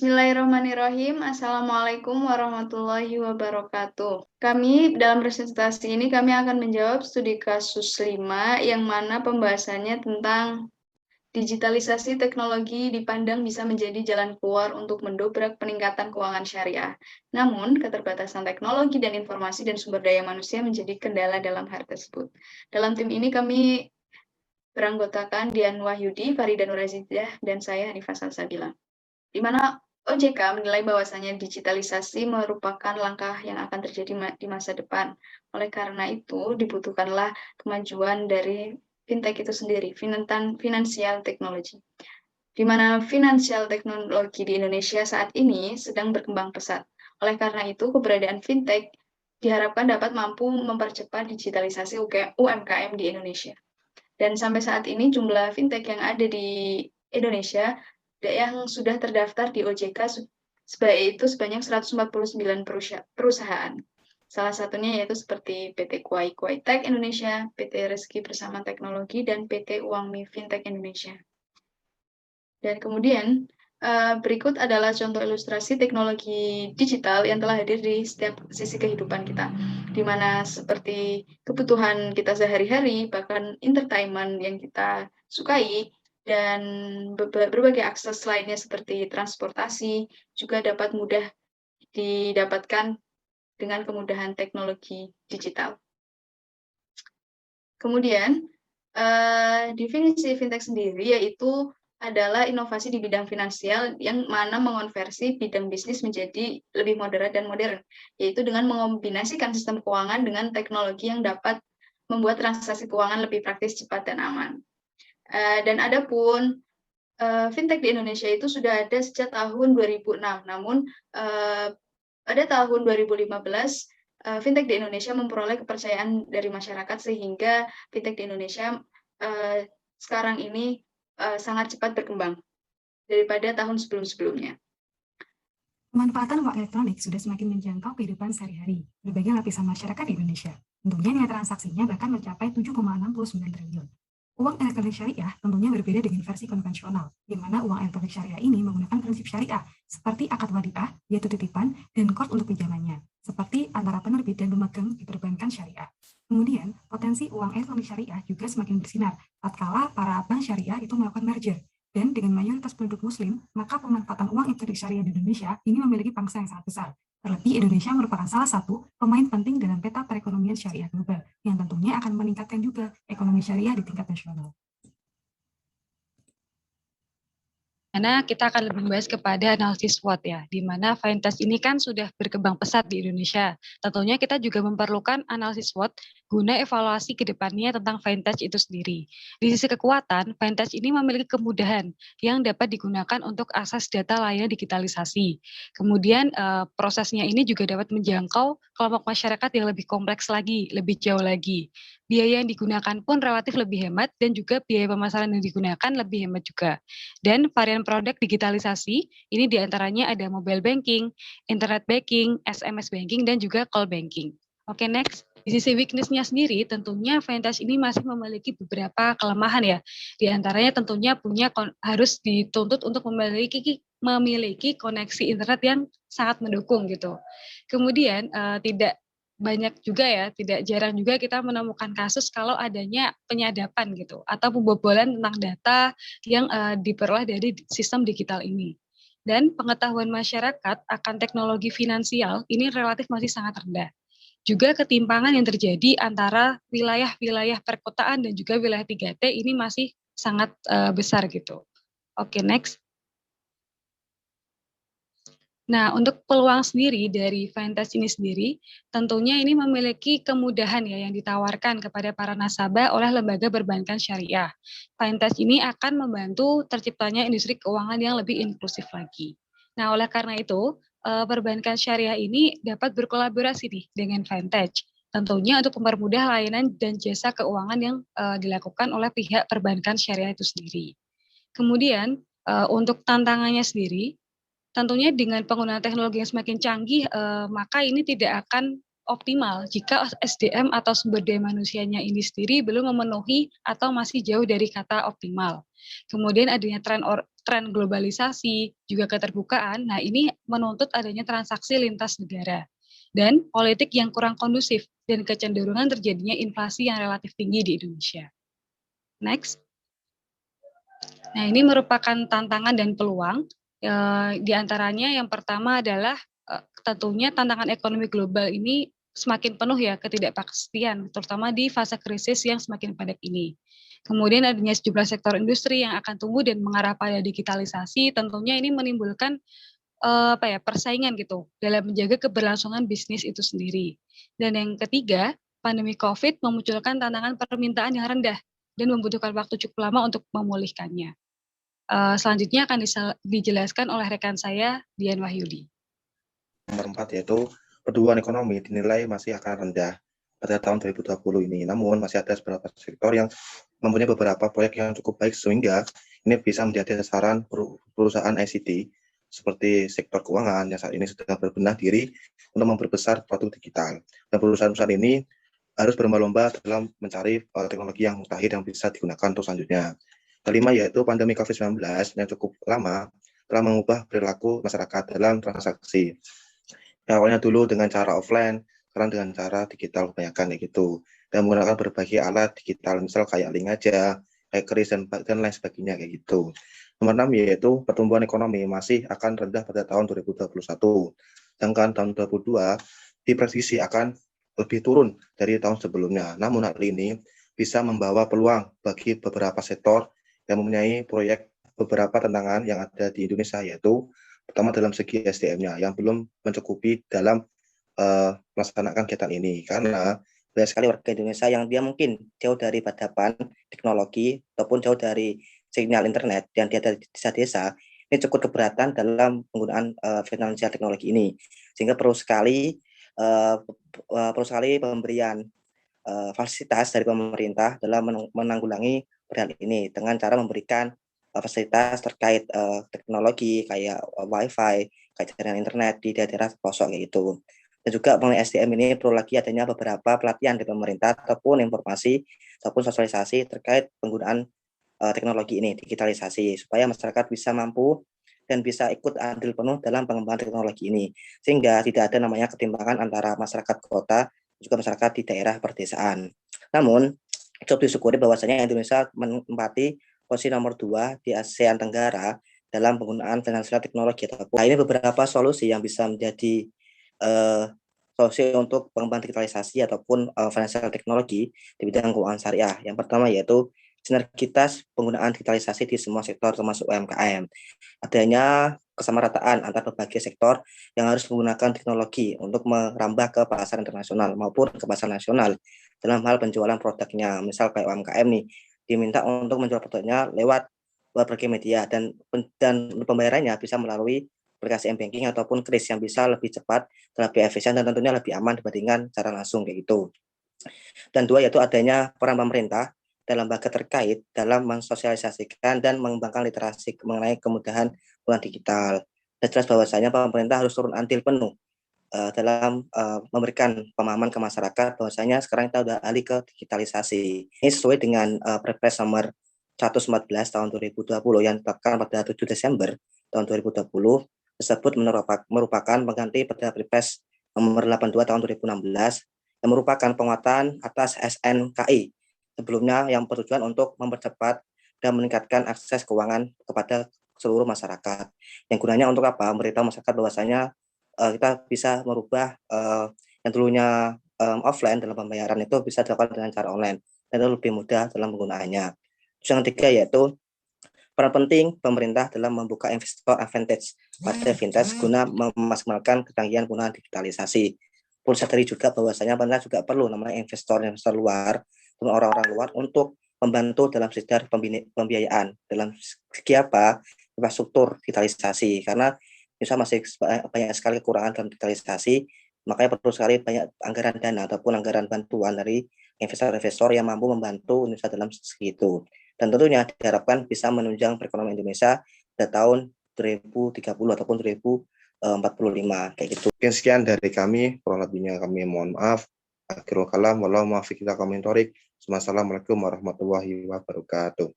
Bismillahirrahmanirrahim. Assalamualaikum warahmatullahi wabarakatuh. Kami dalam presentasi ini kami akan menjawab studi kasus 5 yang mana pembahasannya tentang digitalisasi teknologi dipandang bisa menjadi jalan keluar untuk mendobrak peningkatan keuangan syariah. Namun, keterbatasan teknologi dan informasi dan sumber daya manusia menjadi kendala dalam hal tersebut. Dalam tim ini kami beranggotakan Dian Wahyudi, Farida Nurazidah, dan saya Hanifah Salsabila. Di mana OJK menilai bahwasannya digitalisasi merupakan langkah yang akan terjadi di masa depan. Oleh karena itu, dibutuhkanlah kemajuan dari fintech itu sendiri, financial technology. Di mana financial technology di Indonesia saat ini sedang berkembang pesat. Oleh karena itu, keberadaan fintech diharapkan dapat mampu mempercepat digitalisasi UMKM di Indonesia. Dan sampai saat ini jumlah fintech yang ada di Indonesia yang sudah terdaftar di OJK itu sebanyak 149 perusahaan. Salah satunya yaitu seperti PT Kuai Tech Indonesia, PT Rezeki Bersama Teknologi, dan PT Uangmi Fintech Indonesia. Dan kemudian berikut adalah contoh ilustrasi teknologi digital yang telah hadir di setiap sisi kehidupan kita, di mana seperti kebutuhan kita sehari-hari, bahkan entertainment yang kita sukai, dan berbagai akses lainnya seperti transportasi juga dapat mudah didapatkan dengan kemudahan teknologi digital. Kemudian, definisi fintech sendiri yaitu adalah inovasi di bidang finansial yang mana mengonversi bidang bisnis menjadi lebih moderat dan modern, yaitu dengan mengombinasikan sistem keuangan dengan teknologi yang dapat membuat transaksi keuangan lebih praktis, cepat, dan aman. Dan adapun fintech di Indonesia itu sudah ada sejak tahun 2006, namun pada tahun 2015 fintech di Indonesia memperoleh kepercayaan dari masyarakat sehingga fintech di Indonesia sekarang ini sangat cepat berkembang daripada tahun sebelum-sebelumnya. Pemanfaatan uang elektronik sudah semakin menjangkau kehidupan sehari-hari berbagai lapisan masyarakat di Indonesia. Tentunya nilai transaksinya bahkan mencapai 7,69 triliun. Uang elektronik syariah tentunya berbeda dengan versi konvensional, di mana uang elektronik syariah ini menggunakan prinsip syariah, seperti akad wadiah, yaitu titipan, dan kord untuk pinjamannya, seperti antara penerbit dan pemegang di perbankan syariah. Kemudian, potensi uang elektronik syariah juga semakin bersinar, tatkala para bank syariah itu melakukan merger. Dan dengan mayoritas penduduk muslim, maka pemanfaatan uang elektronik syariah di Indonesia ini memiliki pangsa yang sangat besar. Terlebih Indonesia merupakan salah satu pemain penting dalam peta perekonomian syariah global, yang tentunya akan meningkatkan juga ekonomi syariah di tingkat nasional. Mana kita akan lebih membahas kepada analisis SWOT ya, di mana fintech ini kan sudah berkembang pesat di Indonesia. Tentunya kita juga memerlukan analisis SWOT guna evaluasi ke depannya tentang fintech itu sendiri. Di sisi kekuatan, fintech ini memiliki kemudahan yang dapat digunakan untuk akses data layanan digitalisasi. Kemudian prosesnya ini juga dapat menjangkau kelompok masyarakat yang lebih kompleks lagi, lebih jauh lagi. Biaya yang digunakan pun relatif lebih hemat dan juga biaya pemasaran yang digunakan lebih hemat juga. Dan varian produk digitalisasi ini diantaranya ada mobile banking, internet banking, SMS banking, dan juga call banking. Oke, next. Di sisi weakness-nya sendiri, tentunya fintech ini masih memiliki beberapa kelemahan ya. Di antaranya tentunya harus dituntut untuk memiliki koneksi internet yang sangat mendukung gitu. Kemudian tidak banyak juga ya, tidak jarang juga kita menemukan kasus kalau adanya penyadapan gitu atau pembobolan tentang data yang diperoleh dari sistem digital ini. Dan pengetahuan masyarakat akan teknologi finansial ini relatif masih sangat rendah. Juga ketimpangan yang terjadi antara wilayah-wilayah perkotaan dan juga wilayah 3T ini masih sangat besar gitu. Oke, next. Nah, untuk peluang sendiri dari fintech ini sendiri, tentunya ini memiliki kemudahan ya yang ditawarkan kepada para nasabah oleh lembaga perbankan syariah. Fintech ini akan membantu terciptanya industri keuangan yang lebih inklusif lagi. Nah, oleh karena itu, perbankan syariah ini dapat berkolaborasi nih dengan fintech. Tentunya untuk mempermudah layanan dan jasa keuangan yang dilakukan oleh pihak perbankan syariah itu sendiri. Kemudian, untuk tantangannya sendiri, tentunya dengan penggunaan teknologi yang semakin canggih, maka ini tidak akan optimal jika SDM atau sumber daya manusianya ini sendiri belum memenuhi atau masih jauh dari kata optimal. Kemudian adanya tren globalisasi, juga keterbukaan, nah ini menuntut adanya transaksi lintas negara. Dan politik yang kurang kondusif dan kecenderungan terjadinya inflasi yang relatif tinggi di Indonesia. Next. Nah, ini merupakan tantangan dan peluang. Di antaranya yang pertama adalah tentunya tantangan ekonomi global ini semakin penuh ya ketidakpastian, terutama di fase krisis yang semakin pendek ini. Kemudian adanya sejumlah sektor industri yang akan tumbuh dan mengarah pada digitalisasi, tentunya ini menimbulkan persaingan gitu dalam menjaga keberlangsungan bisnis itu sendiri. Dan yang ketiga, pandemi COVID memunculkan tantangan permintaan yang rendah dan membutuhkan waktu cukup lama untuk memulihkannya. Selanjutnya akan dijelaskan oleh rekan saya, Dian Wahyudi. Nomor 4 yaitu pertumbuhan ekonomi dinilai masih akan rendah pada tahun 2020 ini. Namun masih ada beberapa sektor yang mempunyai beberapa proyek yang cukup baik sehingga ini bisa menjadi sasaran perusahaan ICT seperti sektor keuangan yang saat ini sedang berbenah diri untuk memperbesar produk digital. Dan perusahaan-perusahaan ini harus berlomba-lomba dalam mencari teknologi yang mutakhir yang bisa digunakan untuk selanjutnya. Kelima yaitu pandemi COVID-19 yang cukup lama telah mengubah perilaku masyarakat dalam transaksi. Awalnya dulu dengan cara offline, sekarang dengan cara digital kebanyakan kayak gitu. Dan menggunakan berbagai alat digital, misal kayak link aja, kayak kris dan lain sebagainya kayak gitu. Nomor 6 yaitu pertumbuhan ekonomi masih akan rendah pada tahun 2021. Sedangkan tahun 2022 diprediksi akan lebih turun dari tahun sebelumnya. Namun hal ini bisa membawa peluang bagi beberapa sektor yang mempunyai proyek beberapa tantangan yang ada di Indonesia, yaitu pertama dalam segi SDM-nya yang belum mencukupi dalam melaksanakan kegiatan ini, karena banyak sekali warga Indonesia yang dia mungkin jauh dari peradaban teknologi ataupun jauh dari sinyal internet yang dia ada di desa-desa, ini cukup keberatan dalam penggunaan finansial teknologi ini, sehingga perlu sekali pemberian fasilitas dari pemerintah dalam menanggulangi hal ini dengan cara memberikan fasilitas terkait teknologi kayak wifi, kayak jaringan internet di daerah pelosok kayak gitu. Dan juga mengenai SDM ini perlu lagi adanya beberapa pelatihan dari pemerintah ataupun informasi ataupun sosialisasi terkait penggunaan teknologi ini, digitalisasi, supaya masyarakat bisa mampu dan bisa ikut andil penuh dalam pengembangan teknologi ini, sehingga tidak ada namanya ketimpangan antara masyarakat kota dan juga masyarakat di daerah perdesaan. Namun, cukup disyukuri bahwasanya Indonesia menempati posisi nomor 2 di ASEAN Tenggara dalam penggunaan finansial teknologi. Nah, ini beberapa solusi yang bisa menjadi solusi untuk pengembangan digitalisasi ataupun finansial teknologi di bidang keuangan syariah. Yang pertama yaitu sinergitas penggunaan digitalisasi di semua sektor termasuk UMKM. Adanya kesamarataan antar berbagai sektor yang harus menggunakan teknologi untuk merambah ke pasar internasional maupun ke pasar nasional dalam hal penjualan produknya. Misal kayak UMKM nih, diminta untuk menjual produknya lewat berbagai media dan pembayarannya bisa melalui aplikasi m-banking ataupun kris yang bisa lebih cepat, lebih efisien dan tentunya lebih aman dibandingkan cara langsung kayak gitu. Dan dua yaitu adanya peran pemerintah dalam lembaga terkait dalam mensosialisasikan dan mengembangkan literasi mengenai kemudahan penggunaan digital. Dan jelas bahwasanya pemerintah harus turun andil penuh dalam memberikan pemahaman ke masyarakat bahwasanya sekarang kita sudah alih ke digitalisasi. Ini sesuai dengan Perpres nomor 114 tahun 2020 yang ditetapkan pada 7 Desember tahun 2020 tersebut merupakan pengganti pada Perpres nomor 82 tahun 2016 yang merupakan penguatan atas SNKI sebelumnya yang bertujuan untuk mempercepat dan meningkatkan akses keuangan kepada seluruh masyarakat. Yang gunanya untuk apa? Memberitahu masyarakat bahwasanya kita bisa merubah yang dulunya offline dalam pembayaran itu bisa dilakukan dengan cara online dan itu lebih mudah dalam penggunaannya. Terus yang ketiga yaitu peran penting pemerintah dalam membuka investor advantage pada fintech guna memaksimalkan ketanggihan penggunaan digitalisasi. Perlu sadari juga bahwasanya pemerintah juga perlu namanya investor luar, orang-orang luar untuk membantu dalam sektor pembiayaan dalam segi apa infrastruktur digitalisasi, karena Indonesia masih banyak sekali kekurangan dalam digitalisasi, makanya perlu sekali banyak anggaran dana ataupun anggaran bantuan dari investor-investor yang mampu membantu Indonesia dalam segi itu. Dan tentunya diharapkan bisa menunjang perekonomian Indonesia pada tahun 2030 ataupun 45 kayak gitu. Mungkin sekian dari kami, kurang lebihnya kami mohon maaf. Akhirul kalam, wallahu muwaffiq ila aqwamit thoriq. Wassalamualaikum warahmatullahi wabarakatuh.